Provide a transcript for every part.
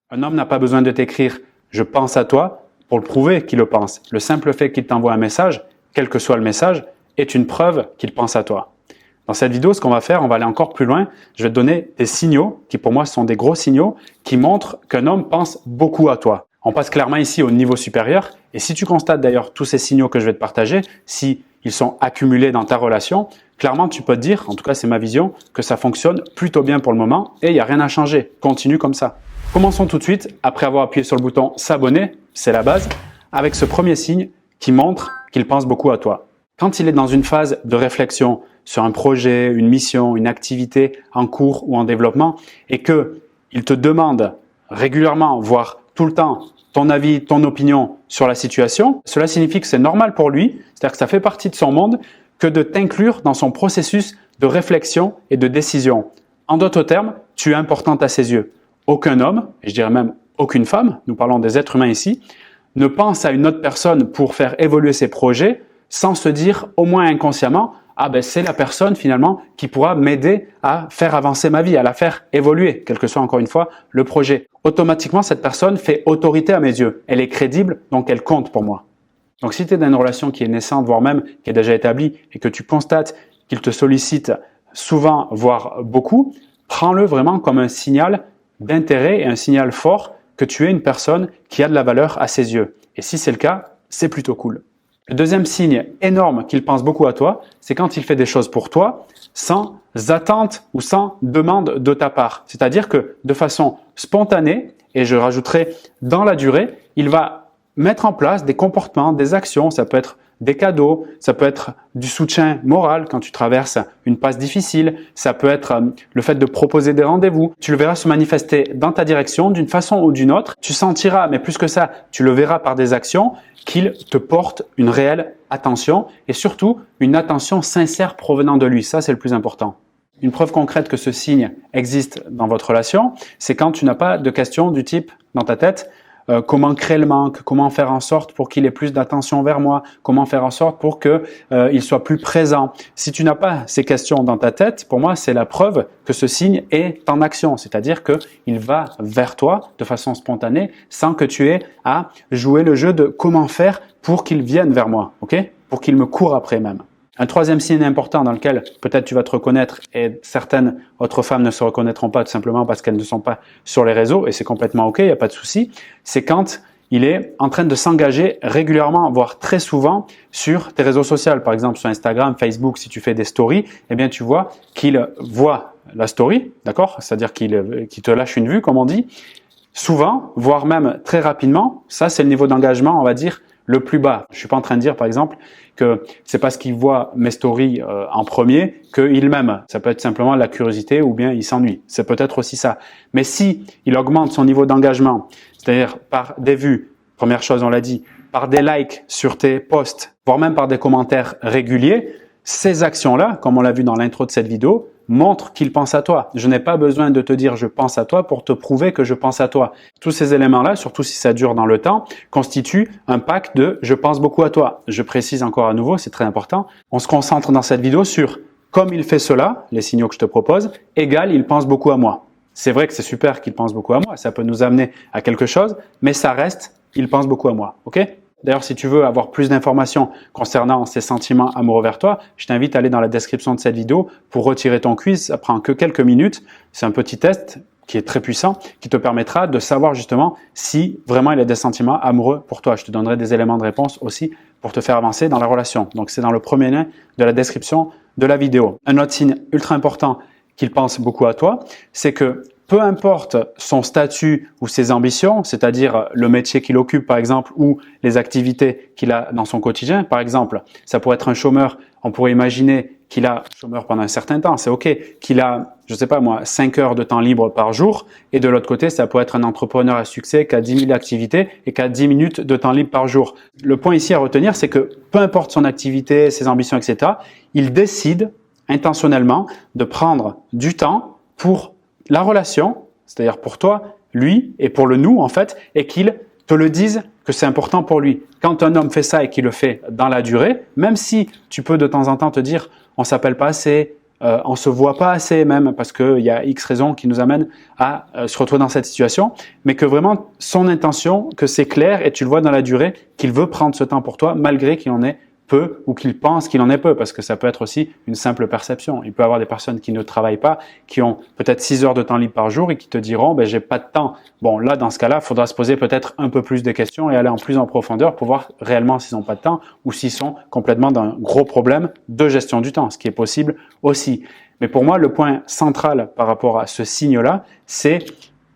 Un homme n'a pas besoin de t'écrire « je pense à toi » pour le prouver qu'il le pense. Le simple fait qu'il t'envoie un message, quel que soit le message, est une preuve qu'il pense à toi. Dans cette vidéo, ce qu'on va faire, on va aller encore plus loin. Je vais te donner des signaux qui pour moi sont des gros signaux qui montrent qu'un homme pense beaucoup à toi. On passe clairement ici au niveau supérieur et si tu constates d'ailleurs tous ces signaux que je vais te partager, si ils sont accumulés dans ta relation, clairement tu peux te dire, en tout cas c'est ma vision, que ça fonctionne plutôt bien pour le moment et il n'y a rien à changer. Continue comme ça. Commençons tout de suite, après avoir appuyé sur le bouton s'abonner, c'est la base, avec ce premier signe qui montre qu'il pense beaucoup à toi. Quand il est dans une phase de réflexion sur un projet, une mission, une activité en cours ou en développement et qu'il te demande régulièrement, voire tout le temps, ton avis, ton opinion sur la situation, cela signifie que c'est normal pour lui, c'est-à-dire que ça fait partie de son monde, que de t'inclure dans son processus de réflexion et de décision. En d'autres termes, tu es importante à ses yeux. Aucun homme, et je dirais même aucune femme, nous parlons des êtres humains ici, ne pense à une autre personne pour faire évoluer ses projets sans se dire au moins inconsciemment « Ah ben c'est la personne finalement qui pourra m'aider à faire avancer ma vie, à la faire évoluer, quel que soit encore une fois le projet. » Automatiquement, cette personne fait autorité à mes yeux. Elle est crédible, donc elle compte pour moi. Donc si tu es dans une relation qui est naissante, voire même qui est déjà établie et que tu constates qu'il te sollicite souvent, voire beaucoup, prends-le vraiment comme un signal d'intérêt et un signal fort que tu es une personne qui a de la valeur à ses yeux. Et si c'est le cas, c'est plutôt cool. Le deuxième signe énorme qu'il pense beaucoup à toi, c'est quand il fait des choses pour toi sans attente ou sans demande de ta part. C'est-à-dire que de façon spontanée, et je rajouterai dans la durée, il va mettre en place des comportements, des actions, ça peut être des cadeaux, ça peut être du soutien moral quand tu traverses une passe difficile, ça peut être le fait de proposer des rendez-vous. Tu le verras se manifester dans ta direction d'une façon ou d'une autre. Tu sentiras, mais plus que ça, tu le verras par des actions, qu'il te porte une réelle attention et surtout une attention sincère provenant de lui. Ça, c'est le plus important. Une preuve concrète que ce signe existe dans votre relation, c'est quand tu n'as pas de questions du type dans ta tête comment créer le manque, comment faire en sorte pour qu'il ait plus d'attention vers moi, comment faire en sorte pour qu'il soit plus présent. Si tu n'as pas ces questions dans ta tête, pour moi, c'est la preuve que ce signe est en action, c'est-à-dire qu'il va vers toi de façon spontanée sans que tu aies à jouer le jeu de comment faire pour qu'il vienne vers moi, ok? Pour qu'il me court après même. Un troisième signe important dans lequel peut-être tu vas te reconnaître et certaines autres femmes ne se reconnaîtront pas tout simplement parce qu'elles ne sont pas sur les réseaux et c'est complètement ok, il n'y a pas de souci, c'est quand il est en train de s'engager régulièrement, voire très souvent sur tes réseaux sociaux. Par exemple sur Instagram, Facebook, si tu fais des stories, eh bien tu vois qu'il voit la story, d'accord? C'est-à-dire qu'il te lâche une vue comme on dit, souvent, voire même très rapidement. Ça c'est le niveau d'engagement, on va dire, le plus bas. Je suis pas en train de dire, par exemple, que c'est parce qu'il voit mes stories en premier qu'il m'aime. Ça peut être simplement la curiosité ou bien il s'ennuie. C'est peut-être aussi ça. Mais si il augmente son niveau d'engagement, c'est-à-dire par des vues, première chose, on l'a dit, par des likes sur tes posts, voire même par des commentaires réguliers, ces actions-là, comme on l'a vu dans l'intro de cette vidéo, montrent qu'il pense à toi. Je n'ai pas besoin de te dire « je pense à toi » pour te prouver que je pense à toi. Tous ces éléments-là, surtout si ça dure dans le temps, constituent un pack de « je pense beaucoup à toi ». Je précise encore à nouveau, c'est très important. On se concentre dans cette vidéo sur « comme il fait cela », les signaux que je te propose, égale « il pense beaucoup à moi ». C'est vrai que c'est super qu'il pense beaucoup à moi, ça peut nous amener à quelque chose, mais ça reste « il pense beaucoup à moi ». Ok ? D'ailleurs, si tu veux avoir plus d'informations concernant ces sentiments amoureux vers toi, je t'invite à aller dans la description de cette vidéo pour retirer ton quiz. Ça prend que quelques minutes. C'est un petit test qui est très puissant, qui te permettra de savoir justement si vraiment il y a des sentiments amoureux pour toi. Je te donnerai des éléments de réponse aussi pour te faire avancer dans la relation. Donc, c'est dans le premier lien de la description de la vidéo. Un autre signe ultra important qu'il pense beaucoup à toi, c'est que peu importe son statut ou ses ambitions, c'est-à-dire le métier qu'il occupe par exemple ou les activités qu'il a dans son quotidien. Par exemple, ça pourrait être un chômeur, on pourrait imaginer qu'il a chômeur pendant un certain temps, c'est ok, qu'il a, je sais pas moi, 5 heures de temps libre par jour et de l'autre côté, ça pourrait être un entrepreneur à succès qui a 10 000 activités et qui a 10 minutes de temps libre par jour. Le point ici à retenir, c'est que peu importe son activité, ses ambitions, etc., il décide intentionnellement de prendre du temps pour la relation, c'est-à-dire pour toi, lui et pour le nous en fait, et qu'il te le dise que c'est important pour lui. Quand un homme fait ça et qu'il le fait dans la durée, même si tu peux de temps en temps te dire on s'appelle pas assez, on ne se voit pas assez même parce qu'il y a X raisons qui nous amènent à se retrouver dans cette situation, mais que vraiment son intention, que c'est clair et tu le vois dans la durée qu'il veut prendre ce temps pour toi malgré qu'il en ait peu ou qu'il pense qu'il en est peu, parce que ça peut être aussi une simple perception. Il peut y avoir des personnes qui ne travaillent pas, qui ont peut-être 6 heures de temps libre par jour et qui te diront ben, « j'ai pas de temps ». Bon, là, dans ce cas-là, il faudra se poser peut-être un peu plus de questions et aller en plus en profondeur pour voir réellement s'ils n'ont pas de temps ou s'ils sont complètement dans un gros problème de gestion du temps, ce qui est possible aussi. Mais pour moi, le point central par rapport à ce signe-là, c'est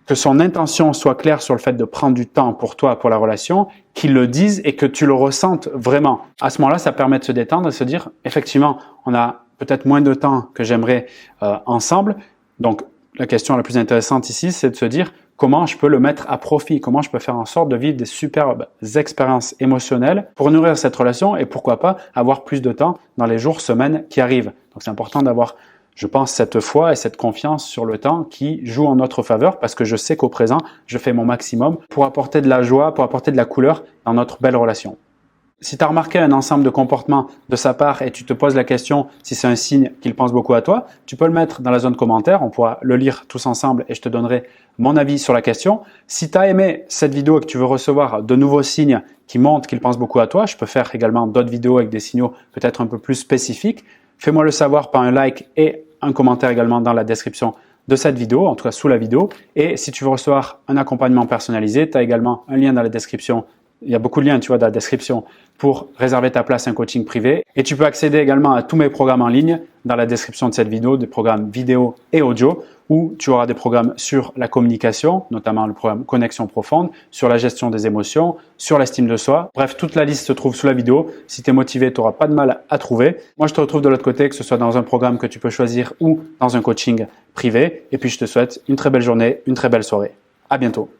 que son intention soit claire sur le fait de prendre du temps pour toi, pour la relation, qu'il le dise et que tu le ressentes vraiment. À ce moment-là, ça permet de se détendre et de se dire, effectivement, on a peut-être moins de temps que j'aimerais ensemble. Donc, la question la plus intéressante ici, c'est de se dire comment je peux le mettre à profit, comment je peux faire en sorte de vivre des superbes expériences émotionnelles pour nourrir cette relation et pourquoi pas avoir plus de temps dans les jours, semaines qui arrivent. Donc, c'est important d'avoir, je pense, cette foi et cette confiance sur le temps qui joue en notre faveur parce que je sais qu'au présent, je fais mon maximum pour apporter de la joie, pour apporter de la couleur dans notre belle relation. Si tu as remarqué un ensemble de comportements de sa part et tu te poses la question si c'est un signe qu'il pense beaucoup à toi, tu peux le mettre dans la zone commentaire, on pourra le lire tous ensemble et je te donnerai mon avis sur la question. Si tu as aimé cette vidéo et que tu veux recevoir de nouveaux signes qui montrent qu'il pense beaucoup à toi, je peux faire également d'autres vidéos avec des signaux peut-être un peu plus spécifiques. Fais-moi le savoir par un like et un commentaire également dans la description de cette vidéo, en tout cas sous la vidéo. Et si tu veux recevoir un accompagnement personnalisé, tu as également un lien dans la description. Il y a beaucoup de liens, tu vois, dans la description pour réserver ta place, un coaching privé. Et tu peux accéder également à tous mes programmes en ligne dans la description de cette vidéo, des programmes vidéo et audio, où tu auras des programmes sur la communication, notamment le programme Connexion Profonde, sur la gestion des émotions, sur l'estime de soi. Bref, toute la liste se trouve sous la vidéo. Si tu es motivé, tu n'auras pas de mal à trouver. Moi, je te retrouve de l'autre côté, que ce soit dans un programme que tu peux choisir ou dans un coaching privé. Et puis, je te souhaite une très belle journée, une très belle soirée. À bientôt.